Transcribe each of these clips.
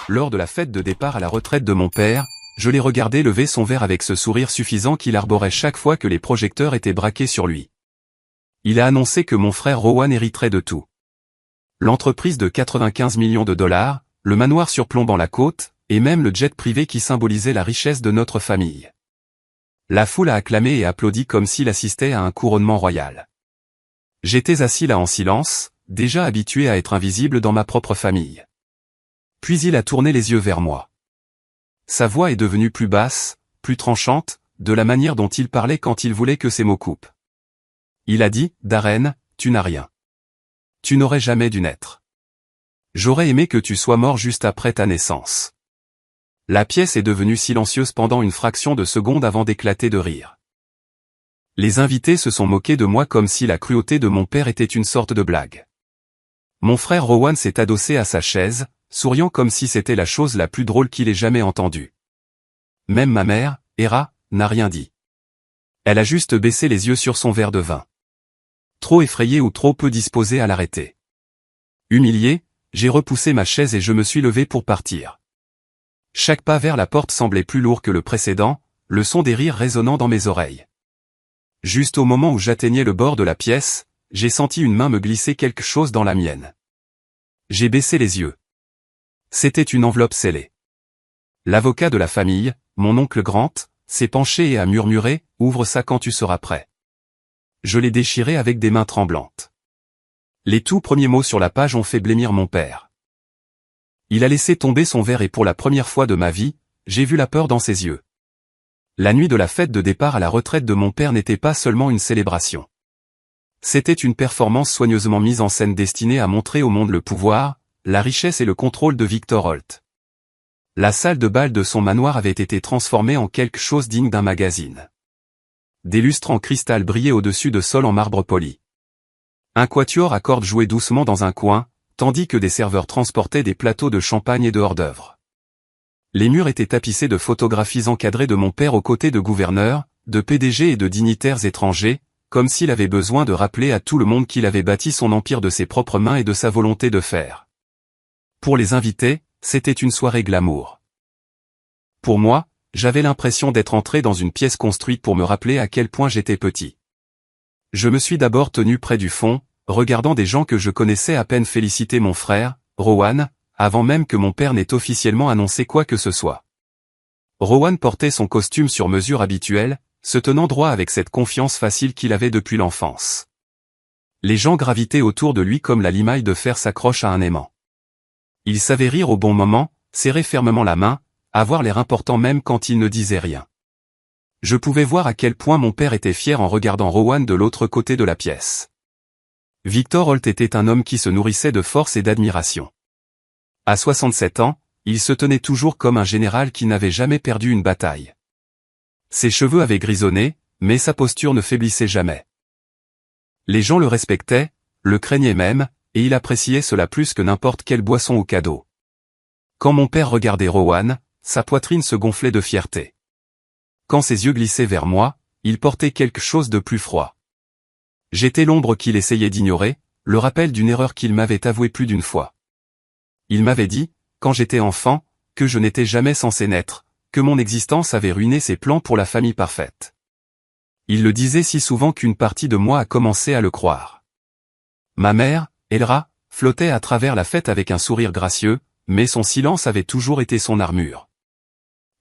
lors de la fête de départ à la retraite de mon père, je l'ai regardé lever son verre avec ce sourire suffisant qu'il arborait chaque fois que les projecteurs étaient braqués sur lui. Il a annoncé que mon frère Rowan hériterait de tout. L'entreprise de 95 millions de dollars, le manoir surplombant la côte, et même le jet privé qui symbolisait la richesse de notre famille. La foule a acclamé et applaudi comme s'il assistait à un couronnement royal. J'étais assis là en silence, déjà habitué à être invisible dans ma propre famille. Puis il a tourné les yeux vers moi. Sa voix est devenue plus basse, plus tranchante, de la manière dont il parlait quand il voulait que ses mots coupent. Il a dit, « Darren, tu n'as rien. Tu n'aurais jamais dû naître. J'aurais aimé que tu sois mort juste après ta naissance. » La pièce est devenue silencieuse pendant une fraction de seconde avant d'éclater de rire. Les invités se sont moqués de moi comme si la cruauté de mon père était une sorte de blague. Mon frère Rowan s'est adossé à sa chaise, souriant comme si c'était la chose la plus drôle qu'il ait jamais entendue. Même ma mère, Hera, n'a rien dit. Elle a juste baissé les yeux sur son verre de vin. Trop effrayée ou trop peu disposée à l'arrêter. Humilié, j'ai repoussé ma chaise et je me suis levé pour partir. Chaque pas vers la porte semblait plus lourd que le précédent, le son des rires résonnant dans mes oreilles. Juste au moment où j'atteignais le bord de la pièce, j'ai senti une main me glisser quelque chose dans la mienne. J'ai baissé les yeux. C'était une enveloppe scellée. L'avocat de la famille, mon oncle Grant, s'est penché et a murmuré « Ouvre ça quand tu seras prêt ». Je l'ai déchiré avec des mains tremblantes. Les tout premiers mots sur la page ont fait blêmir mon père. Il a laissé tomber son verre et pour la première fois de ma vie, j'ai vu la peur dans ses yeux. La nuit de la fête de départ à la retraite de mon père n'était pas seulement une célébration. C'était une performance soigneusement mise en scène destinée à montrer au monde le pouvoir, la richesse et le contrôle de Victor Holt. La salle de bal de son manoir avait été transformée en quelque chose digne d'un magazine. Des lustres en cristal brillaient au-dessus de sols en marbre poli. Un quatuor à cordes jouait doucement dans un coin, tandis que des serveurs transportaient des plateaux de champagne et de hors-d'œuvre. Les murs étaient tapissés de photographies encadrées de mon père aux côtés de gouverneurs, de PDG et de dignitaires étrangers, comme s'il avait besoin de rappeler à tout le monde qu'il avait bâti son empire de ses propres mains et de sa volonté de faire. Pour les invités, c'était une soirée glamour. Pour moi, j'avais l'impression d'être entré dans une pièce construite pour me rappeler à quel point j'étais petit. Je me suis d'abord tenu près du fond, regardant des gens que je connaissais à peine féliciter mon frère, Rowan, avant même que mon père n'ait officiellement annoncé quoi que ce soit. Rowan portait son costume sur mesure habituel, se tenant droit avec cette confiance facile qu'il avait depuis l'enfance. Les gens gravitaient autour de lui comme la limaille de fer s'accroche à un aimant. Il savait rire au bon moment, serrer fermement la main, avoir l'air important même quand il ne disait rien. Je pouvais voir à quel point mon père était fier en regardant Rowan de l'autre côté de la pièce. Victor Holt était un homme qui se nourrissait de force et d'admiration. À 67 ans, il se tenait toujours comme un général qui n'avait jamais perdu une bataille. Ses cheveux avaient grisonné, mais sa posture ne faiblissait jamais. Les gens le respectaient, le craignaient même, et il appréciait cela plus que n'importe quelle boisson ou cadeau. Quand mon père regardait Rowan, sa poitrine se gonflait de fierté. Quand ses yeux glissaient vers moi, il portait quelque chose de plus froid. J'étais l'ombre qu'il essayait d'ignorer, le rappel d'une erreur qu'il m'avait avouée plus d'une fois. Il m'avait dit, quand j'étais enfant, que je n'étais jamais censé naître, que mon existence avait ruiné ses plans pour la famille parfaite. Il le disait si souvent qu'une partie de moi a commencé à le croire. Ma mère, Elra, flottait à travers la fête avec un sourire gracieux, mais son silence avait toujours été son armure.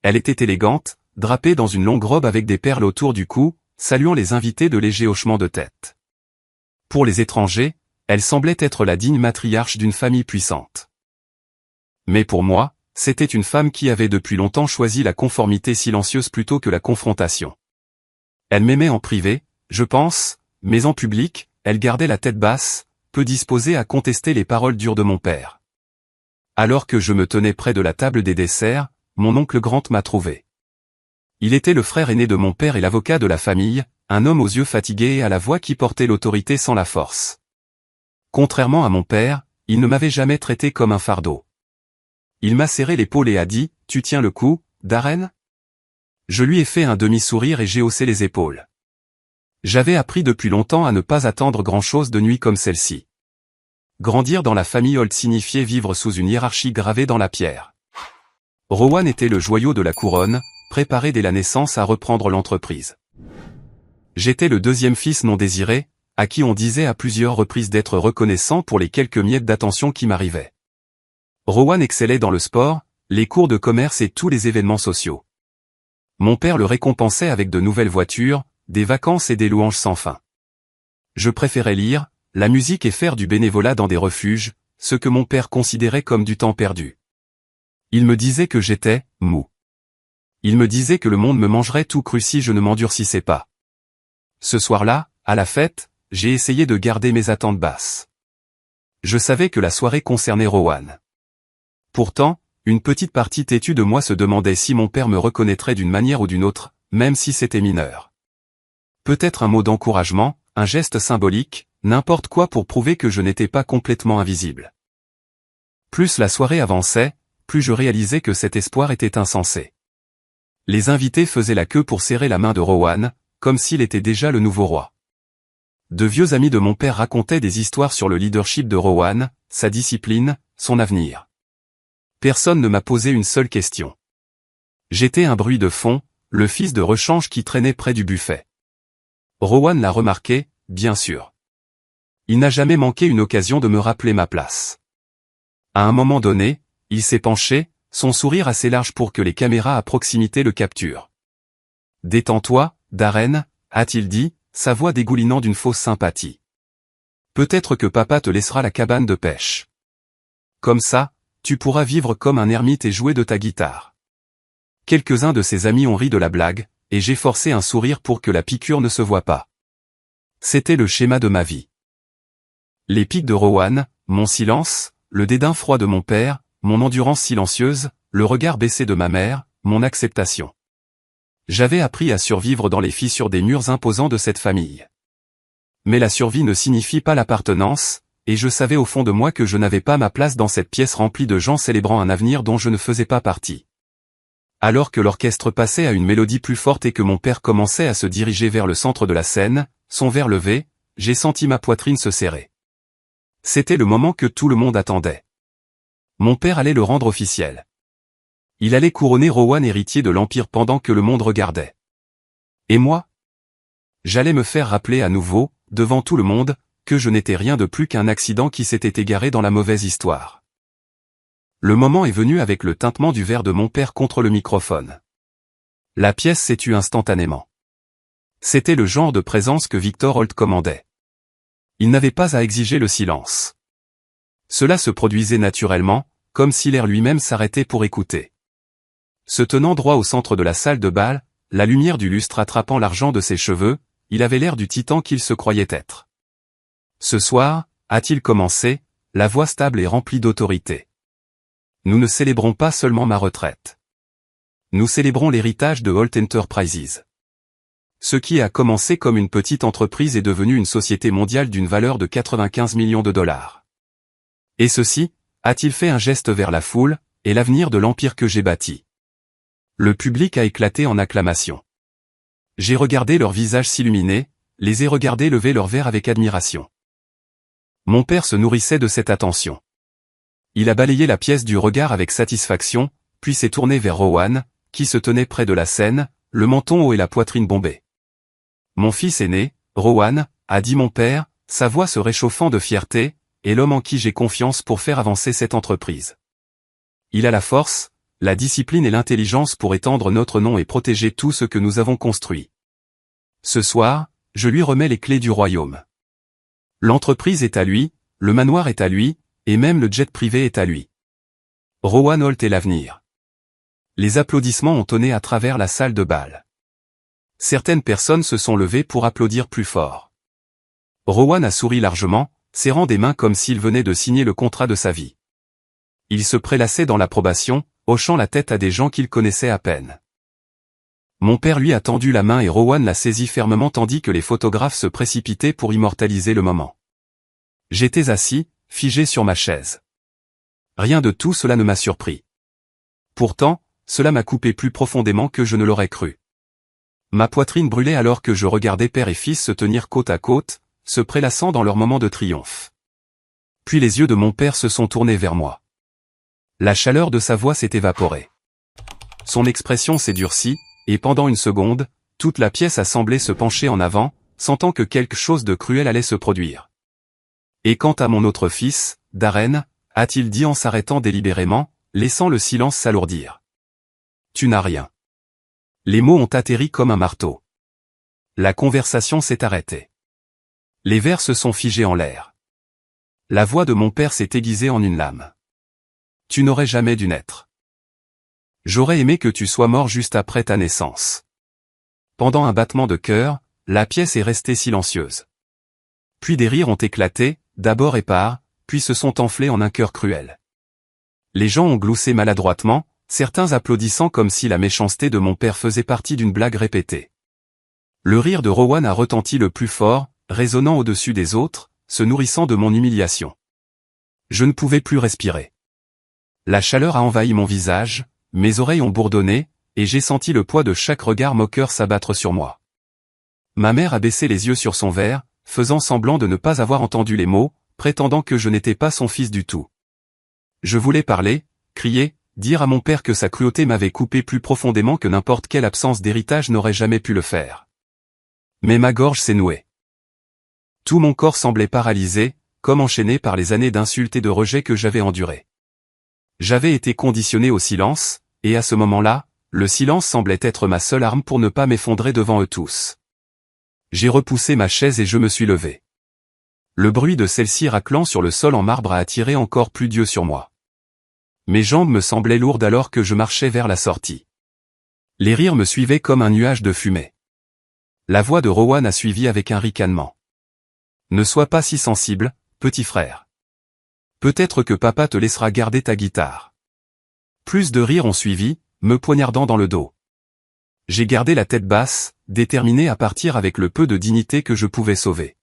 Elle était élégante, drapée dans une longue robe avec des perles autour du cou, saluant les invités de légers hochements de tête. Pour les étrangers, elle semblait être la digne matriarche d'une famille puissante. Mais pour moi, c'était une femme qui avait depuis longtemps choisi la conformité silencieuse plutôt que la confrontation. Elle m'aimait en privé, je pense, mais en public, elle gardait la tête basse, peu disposée à contester les paroles dures de mon père. Alors que je me tenais près de la table des desserts, mon oncle Grant m'a trouvé. Il était le frère aîné de mon père et l'avocat de la famille, un homme aux yeux fatigués et à la voix qui portait l'autorité sans la force. Contrairement à mon père, il ne m'avait jamais traité comme un fardeau. Il m'a serré l'épaule et a dit, « Tu tiens le coup, Darren ?» Je lui ai fait un demi-sourire et j'ai haussé les épaules. J'avais appris depuis longtemps à ne pas attendre grand-chose de nuits comme celle-ci. Grandir dans la famille Holt signifiait vivre sous une hiérarchie gravée dans la pierre. Rowan était le joyau de la couronne, préparé dès la naissance à reprendre l'entreprise. J'étais le deuxième fils non désiré, à qui on disait à plusieurs reprises d'être reconnaissant pour les quelques miettes d'attention qui m'arrivaient. Rowan excellait dans le sport, les cours de commerce et tous les événements sociaux. Mon père le récompensait avec de nouvelles voitures, des vacances et des louanges sans fin. Je préférais lire, la musique et faire du bénévolat dans des refuges, ce que mon père considérait comme du temps perdu. Il me disait que j'étais mou. Il me disait que le monde me mangerait tout cru si je ne m'endurcissais pas. Ce soir-là, à la fête, j'ai essayé de garder mes attentes basses. Je savais que la soirée concernait Rowan. Pourtant, une petite partie têtue de moi se demandait si mon père me reconnaîtrait d'une manière ou d'une autre, même si c'était mineur. Peut-être un mot d'encouragement, un geste symbolique, n'importe quoi pour prouver que je n'étais pas complètement invisible. Plus la soirée avançait, plus je réalisais que cet espoir était insensé. Les invités faisaient la queue pour serrer la main de Rowan, comme s'il était déjà le nouveau roi. De vieux amis de mon père racontaient des histoires sur le leadership de Rowan, sa discipline, son avenir. Personne ne m'a posé une seule question. J'étais un bruit de fond, le fils de rechange qui traînait près du buffet. Rowan l'a remarqué, bien sûr. Il n'a jamais manqué une occasion de me rappeler ma place. À un moment donné, il s'est penché, son sourire assez large pour que les caméras à proximité le capturent. « Détends-toi, Darren », a-t-il dit, sa voix dégoulinant d'une fausse sympathie. « Peut-être que papa te laissera la cabane de pêche. Comme ça, tu pourras vivre comme un ermite et jouer de ta guitare. » Quelques-uns de ses amis ont ri de la blague, et j'ai forcé un sourire pour que la piqûre ne se voie pas. C'était le schéma de ma vie. Les pics de Rowan, mon silence, le dédain froid de mon père, mon endurance silencieuse, le regard baissé de ma mère, mon acceptation. J'avais appris à survivre dans les fissures des murs imposants de cette famille. Mais la survie ne signifie pas l'appartenance, et je savais au fond de moi que je n'avais pas ma place dans cette pièce remplie de gens célébrant un avenir dont je ne faisais pas partie. Alors que l'orchestre passait à une mélodie plus forte et que mon père commençait à se diriger vers le centre de la scène, son verre levé, j'ai senti ma poitrine se serrer. C'était le moment que tout le monde attendait. Mon père allait le rendre officiel. Il allait couronner Rowan héritier de l'Empire pendant que le monde regardait. Et moi? J'allais me faire rappeler à nouveau, devant tout le monde, que je n'étais rien de plus qu'un accident qui s'était égaré dans la mauvaise histoire. Le moment est venu avec le tintement du verre de mon père contre le microphone. La pièce s'est tue instantanément. C'était le genre de présence que Victor Holt commandait. Il n'avait pas à exiger le silence. Cela se produisait naturellement, comme si l'air lui-même s'arrêtait pour écouter. Se tenant droit au centre de la salle de bal, la lumière du lustre attrapant l'argent de ses cheveux, il avait l'air du titan qu'il se croyait être. Ce soir, a-t-il commencé, la voix stable et remplie d'autorité. Nous ne célébrons pas seulement ma retraite. Nous célébrons l'héritage de Holt Enterprises. Ce qui a commencé comme une petite entreprise est devenu une société mondiale d'une valeur de 95 millions de dollars. Et ceci, a-t-il fait un geste vers la foule, et l'avenir de l'empire que j'ai bâti. Le public a éclaté en acclamations. J'ai regardé leurs visages s'illuminer, les ai regardés lever leur verre avec admiration. Mon père se nourrissait de cette attention. Il a balayé la pièce du regard avec satisfaction, puis s'est tourné vers Rowan, qui se tenait près de la scène, le menton haut et la poitrine bombée. « Mon fils aîné, Rowan », a dit mon père, sa voix se réchauffant de fierté, est l'homme en qui j'ai confiance pour faire avancer cette entreprise. Il a la force, la discipline et l'intelligence pour étendre notre nom et protéger tout ce que nous avons construit. Ce soir, je lui remets les clés du royaume. L'entreprise est à lui, le manoir est à lui, et même le jet privé est à lui. Rowan Holt est l'avenir. Les applaudissements ont tonné à travers la salle de bal. Certaines personnes se sont levées pour applaudir plus fort. Rowan a souri largement, serrant des mains comme s'il venait de signer le contrat de sa vie. Il se prélassait dans l'approbation, hochant la tête à des gens qu'il connaissait à peine. Mon père lui a tendu la main et Rowan l'a saisi fermement tandis que les photographes se précipitaient pour immortaliser le moment. J'étais assis, figé sur ma chaise. Rien de tout cela ne m'a surpris. Pourtant, cela m'a coupé plus profondément que je ne l'aurais cru. Ma poitrine brûlait alors que je regardais père et fils se tenir côte à côte, se prélassant dans leur moment de triomphe. Puis les yeux de mon père se sont tournés vers moi. La chaleur de sa voix s'est évaporée. son expression s'est durcie, et pendant une seconde, toute la pièce a semblé se pencher en avant, sentant que quelque chose de cruel allait se produire. Et quant à mon autre fils, Darren, a-t-il dit en s'arrêtant délibérément, laissant le silence s'alourdir. Tu n'as rien. Les mots ont atterri comme un marteau. La conversation s'est arrêtée. Les vers se sont figés en l'air. La voix de mon père s'est aiguisée en une lame. Tu n'aurais jamais dû naître. J'aurais aimé que tu sois mort juste après ta naissance. Pendant un battement de cœur, la pièce est restée silencieuse. Puis des rires ont éclaté, d'abord épars, puis se sont enflés en un cœur cruel. Les gens ont gloussé maladroitement, certains applaudissant comme si la méchanceté de mon père faisait partie d'une blague répétée. Le rire de Rowan a retenti le plus fort, résonnant au-dessus des autres, se nourrissant de mon humiliation. Je ne pouvais plus respirer. La chaleur a envahi mon visage, mes oreilles ont bourdonné, et j'ai senti le poids de chaque regard moqueur s'abattre sur moi. Ma mère a baissé les yeux sur son verre, faisant semblant de ne pas avoir entendu les mots, prétendant que je n'étais pas son fils du tout. Je voulais parler, crier, dire à mon père que sa cruauté m'avait coupé plus profondément que n'importe quelle absence d'héritage n'aurait jamais pu le faire. Mais ma gorge s'est nouée. Tout mon corps semblait paralysé, comme enchaîné par les années d'insultes et de rejet que j'avais endurées. J'avais été conditionné au silence, et à ce moment-là, le silence semblait être ma seule arme pour ne pas m'effondrer devant eux tous. J'ai repoussé ma chaise et je me suis levé. Le bruit de celle-ci raclant sur le sol en marbre a attiré encore plus d'yeux sur moi. Mes jambes me semblaient lourdes alors que je marchais vers la sortie. Les rires me suivaient comme un nuage de fumée. La voix de Rowan a suivi avec un ricanement. Ne sois pas si sensible, petit frère. Peut-être que papa te laissera garder ta guitare. Plus de rires ont suivi, me poignardant dans le dos. J'ai gardé la tête basse, déterminé à partir avec le peu de dignité que je pouvais sauver.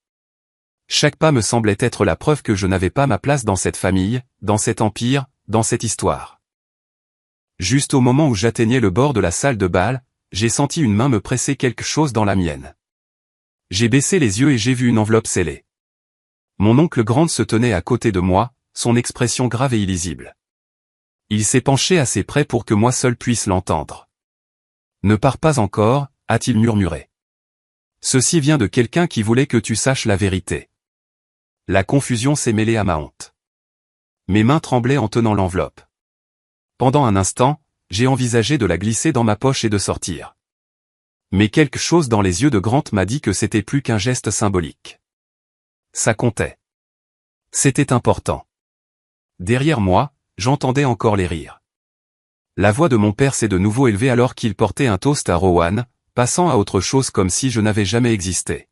Chaque pas me semblait être la preuve que je n'avais pas ma place dans cette famille, dans cet empire, dans cette histoire. Juste au moment où j'atteignais le bord de la salle de bal, j'ai senti une main me presser quelque chose dans la mienne. J'ai baissé les yeux et j'ai vu une enveloppe scellée. Mon oncle Grant se tenait à côté de moi, son expression grave et illisible. Il s'est penché assez près pour que moi seul puisse l'entendre. « Ne pars pas encore », a-t-il murmuré. « Ceci vient de quelqu'un qui voulait que tu saches la vérité. » La confusion s'est mêlée à ma honte. Mes mains tremblaient en tenant l'enveloppe. Pendant un instant, j'ai envisagé de la glisser dans ma poche et de sortir. Mais quelque chose dans les yeux de Grant m'a dit que c'était plus qu'un geste symbolique. Ça comptait. C'était important. Derrière moi, j'entendais encore les rires. La voix de mon père s'est de nouveau élevée alors qu'il portait un toast à Rowan, passant à autre chose comme si je n'avais jamais existé.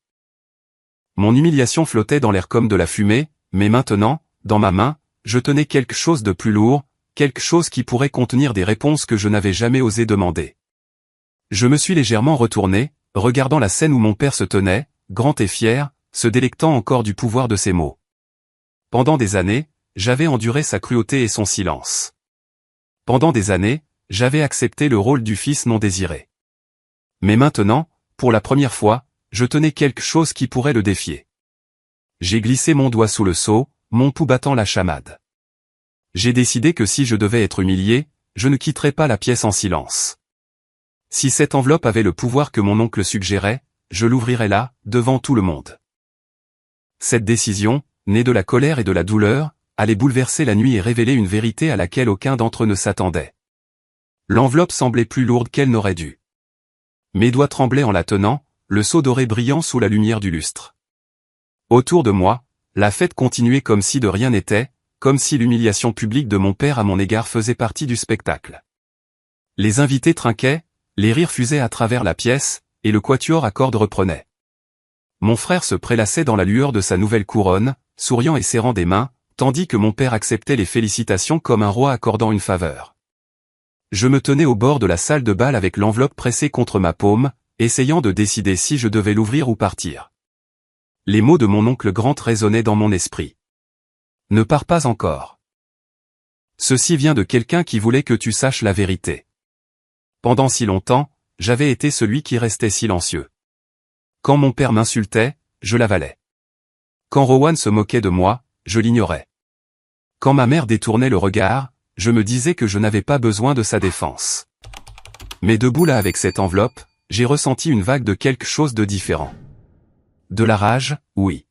Mon humiliation flottait dans l'air comme de la fumée, mais maintenant, dans ma main, je tenais quelque chose de plus lourd, quelque chose qui pourrait contenir des réponses que je n'avais jamais osé demander. Je me suis légèrement retourné, regardant la scène où mon père se tenait, grand et fier, se délectant encore du pouvoir de ses mots. Pendant des années, j'avais enduré sa cruauté et son silence. Pendant des années, j'avais accepté le rôle du fils non désiré. Mais maintenant, pour la première fois, je tenais quelque chose qui pourrait le défier. J'ai glissé mon doigt sous le seau, mon pouls battant la chamade. J'ai décidé que si je devais être humilié, je ne quitterais pas la pièce en silence. Si cette enveloppe avait le pouvoir que mon oncle suggérait, je l'ouvrirais là, devant tout le monde. Cette décision, née de la colère et de la douleur, allait bouleverser la nuit et révéler une vérité à laquelle aucun d'entre eux ne s'attendait. L'enveloppe semblait plus lourde qu'elle n'aurait dû. Mes doigts tremblaient en la tenant, le seau doré brillant sous la lumière du lustre. Autour de moi, la fête continuait comme si de rien n'était, comme si l'humiliation publique de mon père à mon égard faisait partie du spectacle. Les invités trinquaient, les rires fusaient à travers la pièce, et le quatuor à cordes reprenait. Mon frère se prélassait dans la lueur de sa nouvelle couronne, souriant et serrant des mains, tandis que mon père acceptait les félicitations comme un roi accordant une faveur. Je me tenais au bord de la salle de bal avec l'enveloppe pressée contre ma paume, essayant de décider si je devais l'ouvrir ou partir. Les mots de mon oncle Grant résonnaient dans mon esprit. Ne pars pas encore. Ceci vient de quelqu'un qui voulait que tu saches la vérité. Pendant si longtemps, j'avais été celui qui restait silencieux. Quand mon père m'insultait, je l'avalais. Quand Rowan se moquait de moi, je l'ignorais. Quand ma mère détournait le regard, je me disais que je n'avais pas besoin de sa défense. Mais debout là avec cette enveloppe, j'ai ressenti une vague de quelque chose de différent. De la rage, oui.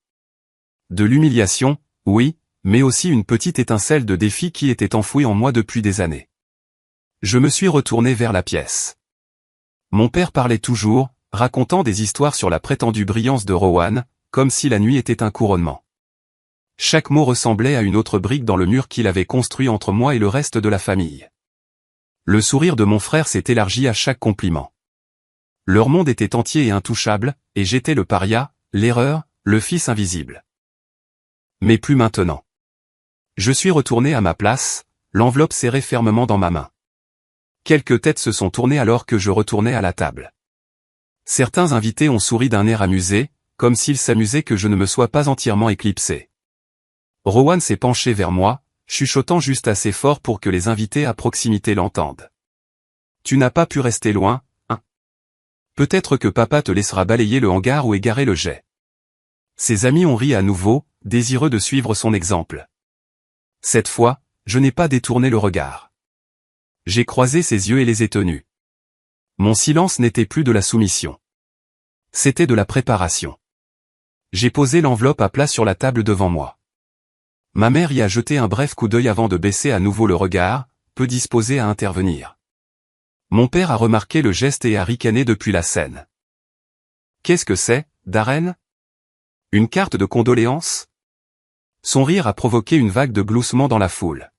De l'humiliation, oui, mais aussi une petite étincelle de défi qui était enfouie en moi depuis des années. Je me suis retourné vers la pièce. Mon père parlait toujours, racontant des histoires sur la prétendue brillance de Rowan, comme si la nuit était un couronnement. Chaque mot ressemblait à une autre brique dans le mur qu'il avait construit entre moi et le reste de la famille. Le sourire de mon frère s'est élargi à chaque compliment. Leur monde était entier et intouchable, et j'étais le paria, l'erreur, le fils invisible. Mais plus maintenant. Je suis retourné à ma place, l'enveloppe serrée fermement dans ma main. Quelques têtes se sont tournées alors que je retournais à la table. Certains invités ont souri d'un air amusé, comme s'ils s'amusaient que je ne me sois pas entièrement éclipsé. Rowan s'est penché vers moi, chuchotant juste assez fort pour que les invités à proximité l'entendent. « Tu n'as pas pu rester loin, hein? Peut-être que papa te laissera balayer le hangar ou égarer le jet. » Ses amis ont ri à nouveau, désireux de suivre son exemple. Cette fois, je n'ai pas détourné le regard. J'ai croisé ses yeux et les ai tenus. Mon silence n'était plus de la soumission. C'était de la préparation. J'ai posé l'enveloppe à plat sur la table devant moi. Ma mère y a jeté un bref coup d'œil avant de baisser à nouveau le regard, peu disposée à intervenir. Mon père a remarqué le geste et a ricané depuis la scène. « Qu'est-ce que c'est, Darren ? Une carte de condoléances ?» Son rire a provoqué une vague de gloussement dans la foule.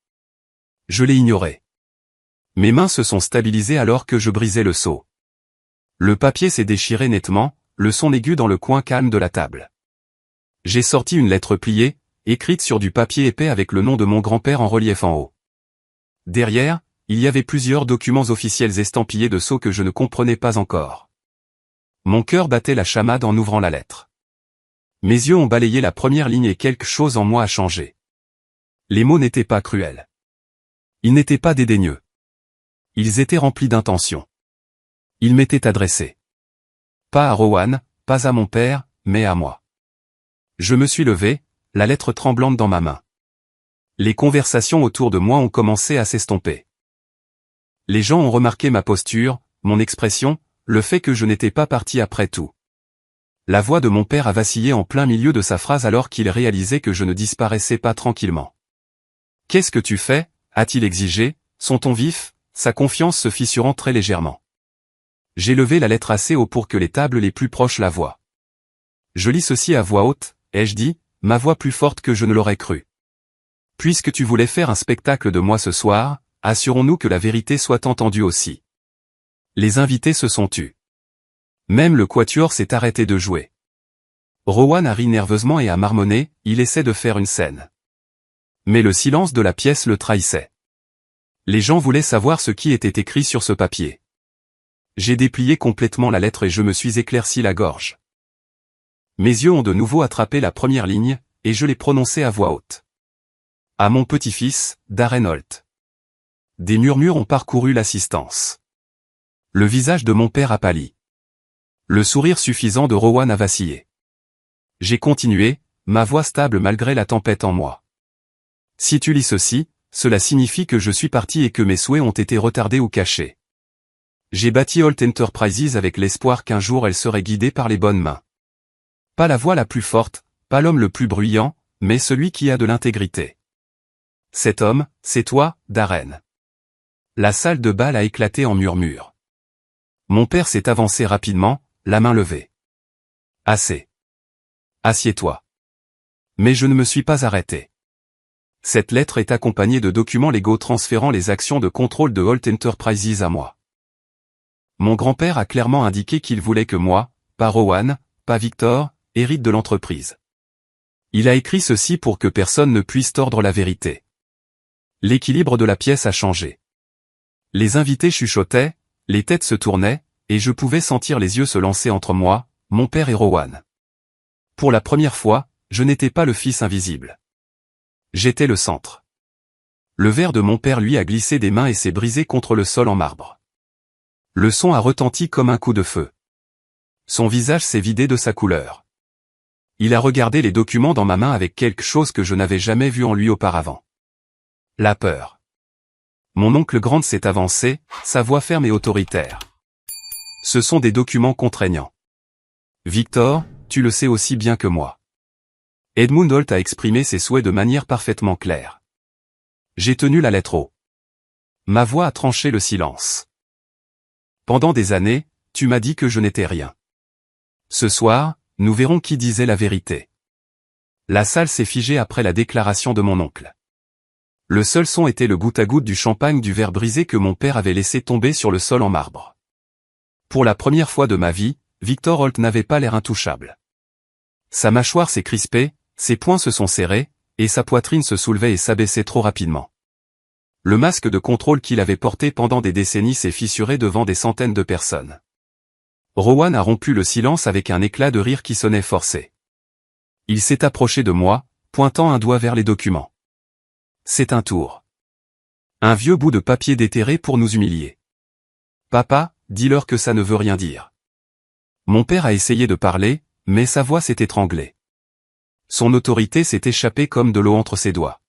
Je l'ai ignoré. Mes mains se sont stabilisées alors que je brisais le seau. Le papier s'est déchiré nettement, le son aigu dans le coin calme de la table. J'ai sorti une lettre pliée, écrite sur du papier épais avec le nom de mon grand-père en relief en haut. Derrière, il y avait plusieurs documents officiels estampillés de sceaux que je ne comprenais pas encore. Mon cœur battait la chamade en ouvrant la lettre. Mes yeux ont balayé la première ligne et quelque chose en moi a changé. Les mots n'étaient pas cruels. Ils n'étaient pas dédaigneux. Ils étaient remplis d'intention. Ils m'étaient adressés. Pas à Rowan, pas à mon père, mais à moi. Je me suis levé, la lettre tremblante dans ma main. Les conversations autour de moi ont commencé à s'estomper. Les gens ont remarqué ma posture, mon expression, le fait que je n'étais pas parti après tout. La voix de mon père a vacillé en plein milieu de sa phrase alors qu'il réalisait que je ne disparaissais pas tranquillement. « Qu'est-ce que tu fais » a-t-il exigé, son ton vif, sa confiance se fissurant très légèrement. J'ai levé la lettre assez haut pour que les tables les plus proches la voient. Je lis ceci à voix haute, ai-je dit, ma voix plus forte que je ne l'aurais cru. Puisque tu voulais faire un spectacle de moi ce soir, assurons-nous que la vérité soit entendue aussi. Les invités se sont tus. Même le quatuor s'est arrêté de jouer. Rowan a ri nerveusement et a marmonné, il essaie de faire une scène. Mais le silence de la pièce le trahissait. Les gens voulaient savoir ce qui était écrit sur ce papier. J'ai déplié complètement la lettre et je me suis éclairci la gorge. Mes yeux ont de nouveau attrapé la première ligne, et je l'ai prononcée à voix haute. À mon petit-fils, Darren Holt. Des murmures ont parcouru l'assistance. Le visage de mon père a pâli. Le sourire suffisant de Rowan a vacillé. J'ai continué, ma voix stable malgré la tempête en moi. Si tu lis ceci, cela signifie que je suis parti et que mes souhaits ont été retardés ou cachés. J'ai bâti Holt Enterprises avec l'espoir qu'un jour elle serait guidée par les bonnes mains. Pas la voix la plus forte, pas l'homme le plus bruyant, mais celui qui a de l'intégrité. Cet homme, c'est toi, Darren. La salle de bal a éclaté en murmures. Mon père s'est avancé rapidement, la main levée. Assez. Assieds-toi. Mais je ne me suis pas arrêté. Cette lettre est accompagnée de documents légaux transférant les actions de contrôle de Holt Enterprises à moi. Mon grand-père a clairement indiqué qu'il voulait que moi, pas Rowan, pas Victor, hérite de l'entreprise. Il a écrit ceci pour que personne ne puisse tordre la vérité. L'équilibre de la pièce a changé. Les invités chuchotaient, les têtes se tournaient, et je pouvais sentir les yeux se lancer entre moi, mon père et Rowan. Pour la première fois, je n'étais pas le fils invisible. J'étais le centre. Le verre de mon père lui a glissé des mains et s'est brisé contre le sol en marbre. Le son a retenti comme un coup de feu. Son visage s'est vidé de sa couleur. Il a regardé les documents dans ma main avec quelque chose que je n'avais jamais vu en lui auparavant. La peur. Mon oncle Grant s'est avancé, sa voix ferme et autoritaire. Ce sont des documents contraignants. Victor, tu le sais aussi bien que moi. Edmund Holt a exprimé ses souhaits de manière parfaitement claire. J'ai tenu la lettre haut. Ma voix a tranché le silence. Pendant des années, tu m'as dit que je n'étais rien. Ce soir, nous verrons qui disait la vérité. La salle s'est figée après la déclaration de mon oncle. Le seul son était le goutte-à-goutte du champagne du verre brisé que mon père avait laissé tomber sur le sol en marbre. Pour la première fois de ma vie, Victor Holt n'avait pas l'air intouchable. Sa mâchoire s'est crispée, ses poings se sont serrés, et sa poitrine se soulevait et s'abaissait trop rapidement. Le masque de contrôle qu'il avait porté pendant des décennies s'est fissuré devant des centaines de personnes. Rowan a rompu le silence avec un éclat de rire qui sonnait forcé. Il s'est approché de moi, pointant un doigt vers les documents. C'est un tour. Un vieux bout de papier déterré pour nous humilier. Papa, dis-leur que ça ne veut rien dire. Mon père a essayé de parler, mais sa voix s'est étranglée. Son autorité s'est échappée comme de l'eau entre ses doigts.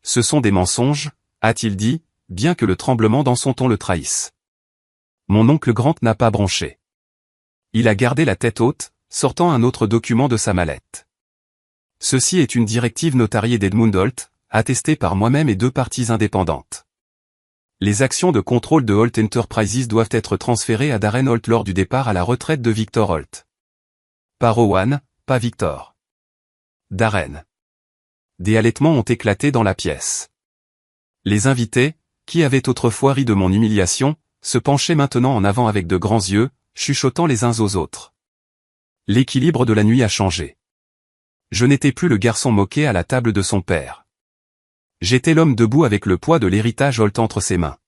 Ce sont des mensonges, a-t-il dit, bien que le tremblement dans son ton le trahisse. Mon oncle Grant n'a pas bronché. Il a gardé la tête haute, sortant un autre document de sa mallette. Ceci est une directive notariée d'Edmund Holt, attestée par moi-même et 2 parties indépendantes. Les actions de contrôle de Holt Enterprises doivent être transférées à Darren Holt lors du départ à la retraite de Victor Holt. Pas Rowan, pas Victor. Darren. Des halètements ont éclaté dans la pièce. Les invités, qui avaient autrefois ri de mon humiliation, se penchaient maintenant en avant avec de grands yeux, chuchotant les uns aux autres. L'équilibre de la nuit a changé. Je n'étais plus le garçon moqué à la table de son père. J'étais l'homme debout avec le poids de l'héritage Holt entre ses mains.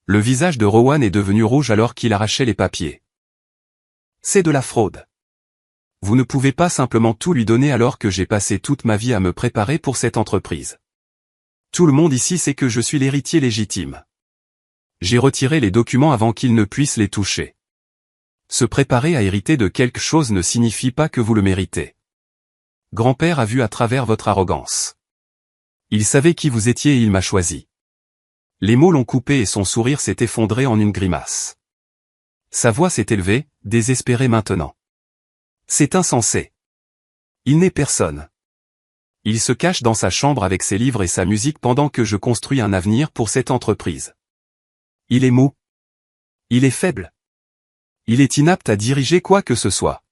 Le visage de Rowan est devenu rouge alors qu'il arrachait les papiers. C'est de la fraude. Vous ne pouvez pas simplement tout lui donner alors que j'ai passé toute ma vie à me préparer pour cette entreprise. Tout le monde ici sait que je suis l'héritier légitime. J'ai retiré les documents avant qu'ils ne puissent les toucher. Se préparer à hériter de quelque chose ne signifie pas que vous le méritez. Grand-père a vu à travers votre arrogance. Il savait qui vous étiez et il m'a choisi. Les mots l'ont coupé et son sourire s'est effondré en une grimace. Sa voix s'est élevée, désespérée maintenant. C'est insensé. Il n'est personne. Il se cache dans sa chambre avec ses livres et sa musique pendant que je construis un avenir pour cette entreprise. Il est mou. Il est faible. Il est inapte à diriger quoi que ce soit.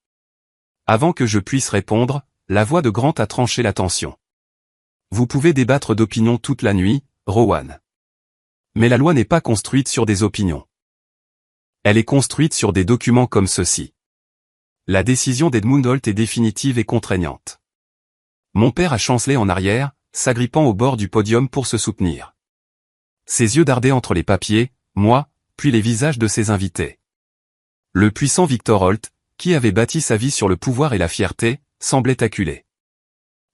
Avant que je puisse répondre, la voix de Grant a tranché la tension. Vous pouvez débattre d'opinions toute la nuit, Rowan. Mais la loi n'est pas construite sur des opinions. Elle est construite sur des documents comme ceux-ci. La décision d'Edmund Holt est définitive et contraignante. Mon père a chancelé en arrière, s'agrippant au bord du podium pour se soutenir. Ses yeux dardaient entre les papiers, moi, puis les visages de ses invités. Le puissant Victor Holt, qui avait bâti sa vie sur le pouvoir et la fierté, semblait acculé.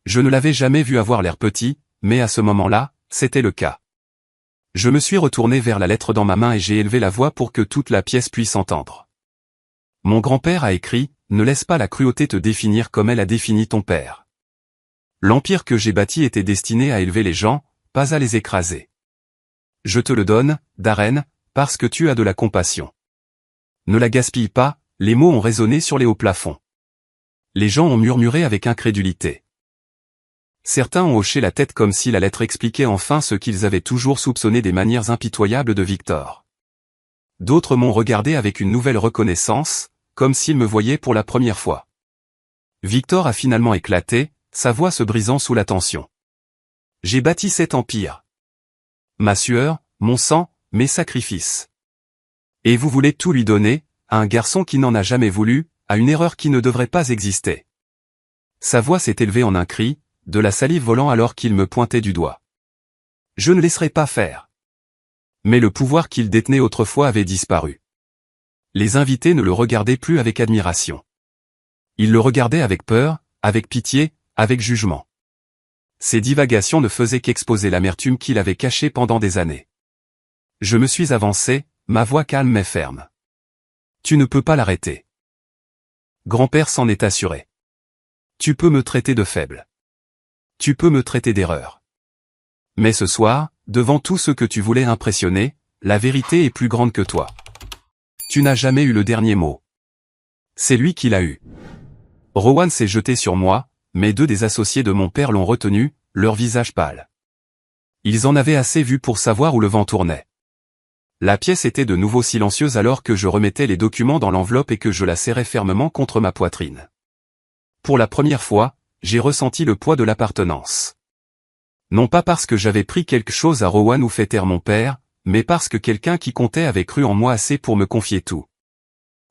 Je ne l'avais jamais vu avoir l'air petit, mais à ce moment-là, c'était le cas. Je me suis retourné vers la lettre dans ma main et j'ai élevé la voix pour que toute la pièce puisse entendre. Mon grand-père a écrit, « Ne laisse pas la cruauté te définir comme elle a défini ton père. » L'empire que j'ai bâti était destiné à élever les gens, pas à les écraser. Je te le donne, Darren, parce que tu as de la compassion. Ne la gaspille pas, les mots ont résonné sur les hauts plafonds. Les gens ont murmuré avec incrédulité. Certains ont hoché la tête comme si la lettre expliquait enfin ce qu'ils avaient toujours soupçonné des manières impitoyables de Victor. D'autres m'ont regardé avec une nouvelle reconnaissance, comme s'ils me voyaient pour la première fois. Victor a finalement éclaté, sa voix se brisant sous la tension. J'ai bâti cet empire. Ma sueur, mon sang, mes sacrifices. Et vous voulez tout lui donner, à un garçon qui n'en a jamais voulu, à une erreur qui ne devrait pas exister. Sa voix s'est élevée en un cri, de la salive volant alors qu'il me pointait du doigt. Je ne laisserai pas faire. Mais le pouvoir qu'il détenait autrefois avait disparu. Les invités ne le regardaient plus avec admiration. Ils le regardaient avec peur, avec pitié, avec jugement. Ses divagations ne faisaient qu'exposer l'amertume qu'il avait cachée pendant des années. Je me suis avancé, ma voix calme mais ferme. Tu ne peux pas l'arrêter. Grand-père s'en est assuré. Tu peux me traiter de faible. Tu peux me traiter d'erreur. Mais ce soir, devant tout ce que tu voulais impressionner, la vérité est plus grande que toi. Tu n'as jamais eu le dernier mot. C'est lui qui l'a eu. Rowan s'est jeté sur moi, mais 2 des associés de mon père l'ont retenu, leur visage pâle. Ils en avaient assez vu pour savoir où le vent tournait. La pièce était de nouveau silencieuse alors que je remettais les documents dans l'enveloppe et que je la serrais fermement contre ma poitrine. Pour la première fois, j'ai ressenti le poids de l'appartenance. Non pas parce que j'avais pris quelque chose à Rowan ou fait taire mon père, mais parce que quelqu'un qui comptait avait cru en moi assez pour me confier tout.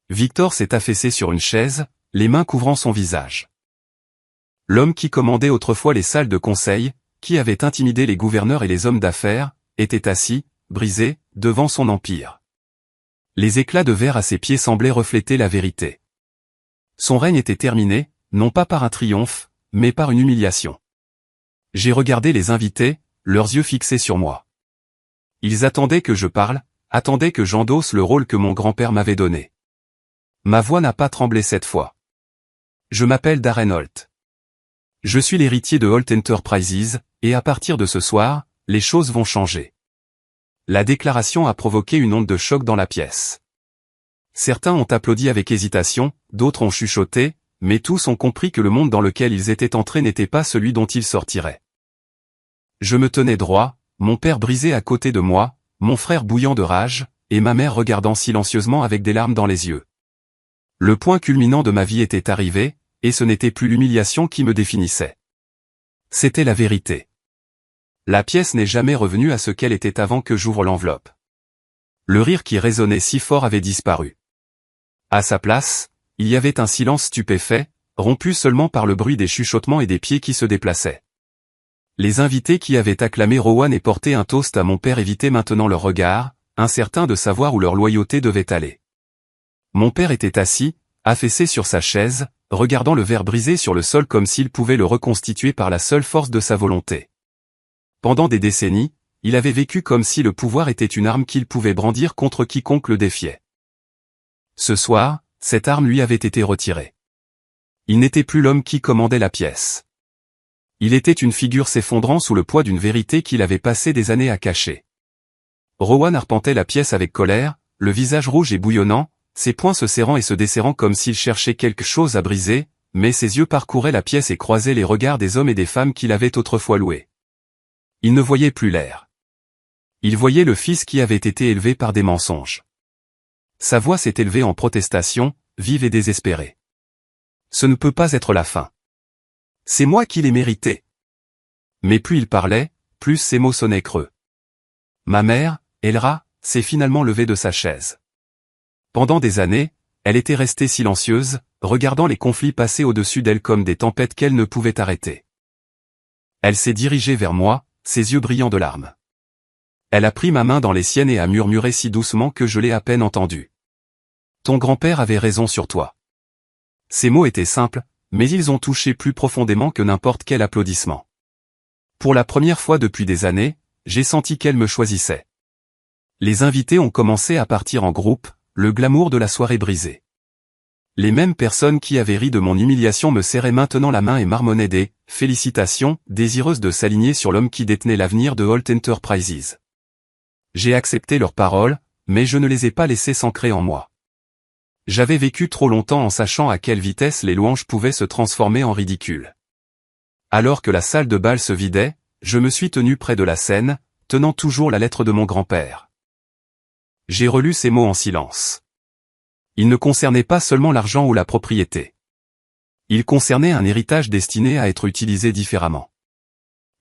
Victor s'est affaissé sur une chaise, les mains couvrant son visage. L'homme qui commandait autrefois les salles de conseil, qui avait intimidé les gouverneurs et les hommes d'affaires, était assis, brisé, devant son empire. Les éclats de verre à ses pieds semblaient refléter la vérité. Son règne était terminé, non pas par un triomphe, mais par une humiliation. J'ai regardé les invités, leurs yeux fixés sur moi. Ils attendaient que je parle, attendaient que j'endosse le rôle que mon grand-père m'avait donné. Ma voix n'a pas tremblé cette fois. Je m'appelle Darren Holt. Je suis l'héritier de Holt Enterprises, et à partir de ce soir, les choses vont changer. La déclaration a provoqué une onde de choc dans la pièce. Certains ont applaudi avec hésitation, d'autres ont chuchoté, mais tous ont compris que le monde dans lequel ils étaient entrés n'était pas celui dont ils sortiraient. Je me tenais droit, mon père brisé à côté de moi, mon frère bouillant de rage, et ma mère regardant silencieusement avec des larmes dans les yeux. Le point culminant de ma vie était arrivé, et ce n'était plus l'humiliation qui me définissait. C'était la vérité. La pièce n'est jamais revenue à ce qu'elle était avant que j'ouvre l'enveloppe. Le rire qui résonnait si fort avait disparu. À sa place, il y avait un silence stupéfait, rompu seulement par le bruit des chuchotements et des pieds qui se déplaçaient. Les invités qui avaient acclamé Rowan et porté un toast à mon père évitaient maintenant leur regard, incertains de savoir où leur loyauté devait aller. Mon père était assis, affaissé sur sa chaise, regardant le verre brisé sur le sol comme s'il pouvait le reconstituer par la seule force de sa volonté. Pendant des décennies, il avait vécu comme si le pouvoir était une arme qu'il pouvait brandir contre quiconque le défiait. Ce soir, cette arme lui avait été retirée. Il n'était plus l'homme qui commandait la pièce. Il était une figure s'effondrant sous le poids d'une vérité qu'il avait passé des années à cacher. Rowan arpentait la pièce avec colère, le visage rouge et bouillonnant, ses poings se serrant et se desserrant comme s'il cherchait quelque chose à briser, mais ses yeux parcouraient la pièce et croisaient les regards des hommes et des femmes qu'il avait autrefois loués. Il ne voyait plus l'air. Il voyait le fils qui avait été élevé par des mensonges. Sa voix s'est élevée en protestation, vive et désespérée. Ce ne peut pas être la fin. C'est moi qui l'ai mérité. Mais plus il parlait, plus ses mots sonnaient creux. Ma mère, Elra, s'est finalement levée de sa chaise. Pendant des années, elle était restée silencieuse, regardant les conflits passer au-dessus d'elle comme des tempêtes qu'elle ne pouvait arrêter. Elle s'est dirigée vers moi, ses yeux brillants de larmes. Elle a pris ma main dans les siennes et a murmuré si doucement que je l'ai à peine entendu. Ton grand-père avait raison sur toi. Ces mots étaient simples, mais ils ont touché plus profondément que n'importe quel applaudissement. Pour la première fois depuis des années, j'ai senti qu'elle me choisissait. Les invités ont commencé à partir en groupe, le glamour de la soirée brisé. Les mêmes personnes qui avaient ri de mon humiliation me serraient maintenant la main et marmonnaient des « félicitations » désireuses de s'aligner sur l'homme qui détenait l'avenir de Holt Enterprises. J'ai accepté leurs paroles, mais je ne les ai pas laissées s'ancrer en moi. J'avais vécu trop longtemps en sachant à quelle vitesse les louanges pouvaient se transformer en ridicule. Alors que la salle de bal se vidait, je me suis tenu près de la scène, tenant toujours la lettre de mon grand-père. J'ai relu ces mots en silence. Ils ne concernaient pas seulement l'argent ou la propriété. Ils concernaient un héritage destiné à être utilisé différemment.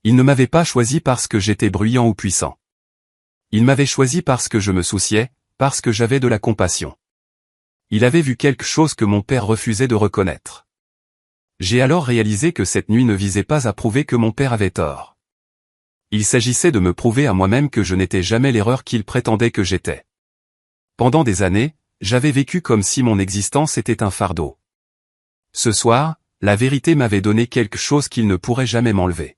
Il ne m'avait pas choisi parce que j'étais bruyant ou puissant. Il m'avait choisi parce que je me souciais, parce que j'avais de la compassion. Il avait vu quelque chose que mon père refusait de reconnaître. J'ai alors réalisé que cette nuit ne visait pas à prouver que mon père avait tort. Il s'agissait de me prouver à moi-même que je n'étais jamais l'erreur qu'il prétendait que j'étais. Pendant des années, j'avais vécu comme si mon existence était un fardeau. Ce soir, la vérité m'avait donné quelque chose qu'il ne pourrait jamais m'enlever.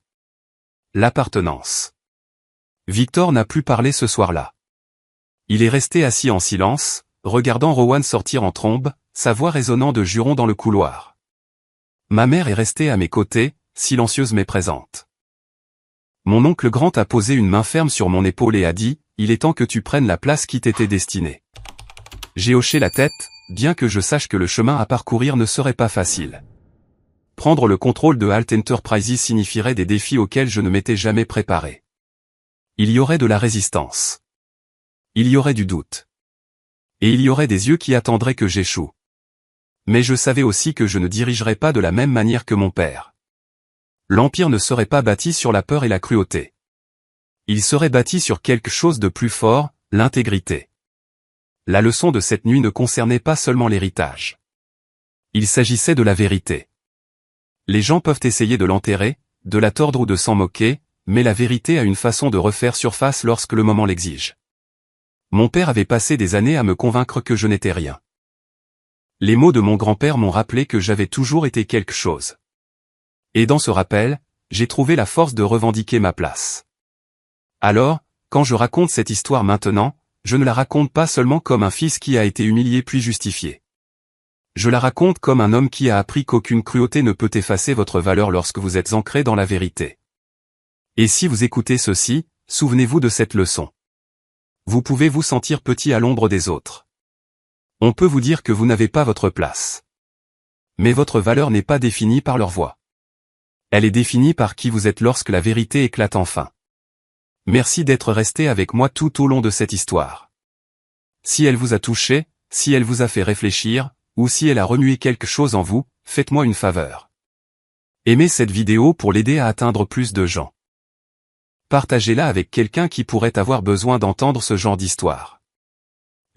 L'appartenance. Victor n'a plus parlé ce soir-là. Il est resté assis en silence, regardant Rowan sortir en trombe, sa voix résonnant de jurons dans le couloir. Ma mère est restée à mes côtés, silencieuse mais présente. Mon oncle Grant a posé une main ferme sur mon épaule et a dit, « Il est temps que tu prennes la place qui t'était destinée. » J'ai hoché la tête, bien que je sache que le chemin à parcourir ne serait pas facile. Prendre le contrôle de Alt Enterprises signifierait des défis auxquels je ne m'étais jamais préparé. Il y aurait de la résistance. Il y aurait du doute. Et il y aurait des yeux qui attendraient que j'échoue. Mais je savais aussi que je ne dirigerais pas de la même manière que mon père. L'Empire ne serait pas bâti sur la peur et la cruauté. Il serait bâti sur quelque chose de plus fort, l'intégrité. La leçon de cette nuit ne concernait pas seulement l'héritage. Il s'agissait de la vérité. Les gens peuvent essayer de l'enterrer, de la tordre ou de s'en moquer, mais la vérité a une façon de refaire surface lorsque le moment l'exige. Mon père avait passé des années à me convaincre que je n'étais rien. Les mots de mon grand-père m'ont rappelé que j'avais toujours été quelque chose. Et dans ce rappel, j'ai trouvé la force de revendiquer ma place. Alors, quand je raconte cette histoire maintenant, je ne la raconte pas seulement comme un fils qui a été humilié puis justifié. Je la raconte comme un homme qui a appris qu'aucune cruauté ne peut effacer votre valeur lorsque vous êtes ancré dans la vérité. Et si vous écoutez ceci, souvenez-vous de cette leçon. Vous pouvez vous sentir petit à l'ombre des autres. On peut vous dire que vous n'avez pas votre place. Mais votre valeur n'est pas définie par leur voix. Elle est définie par qui vous êtes lorsque la vérité éclate enfin. Merci d'être resté avec moi tout au long de cette histoire. Si elle vous a touché, si elle vous a fait réfléchir, ou si elle a remué quelque chose en vous, faites-moi une faveur. Aimez cette vidéo pour l'aider à atteindre plus de gens. Partagez-la avec quelqu'un qui pourrait avoir besoin d'entendre ce genre d'histoire.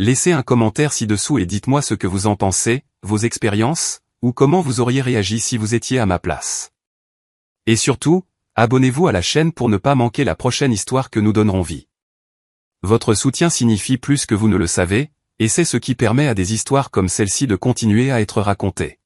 Laissez un commentaire ci-dessous et dites-moi ce que vous en pensez, vos expériences, ou comment vous auriez réagi si vous étiez à ma place. Et surtout, abonnez-vous à la chaîne pour ne pas manquer la prochaine histoire que nous donnerons vie. Votre soutien signifie plus que vous ne le savez, et c'est ce qui permet à des histoires comme celle-ci de continuer à être racontées.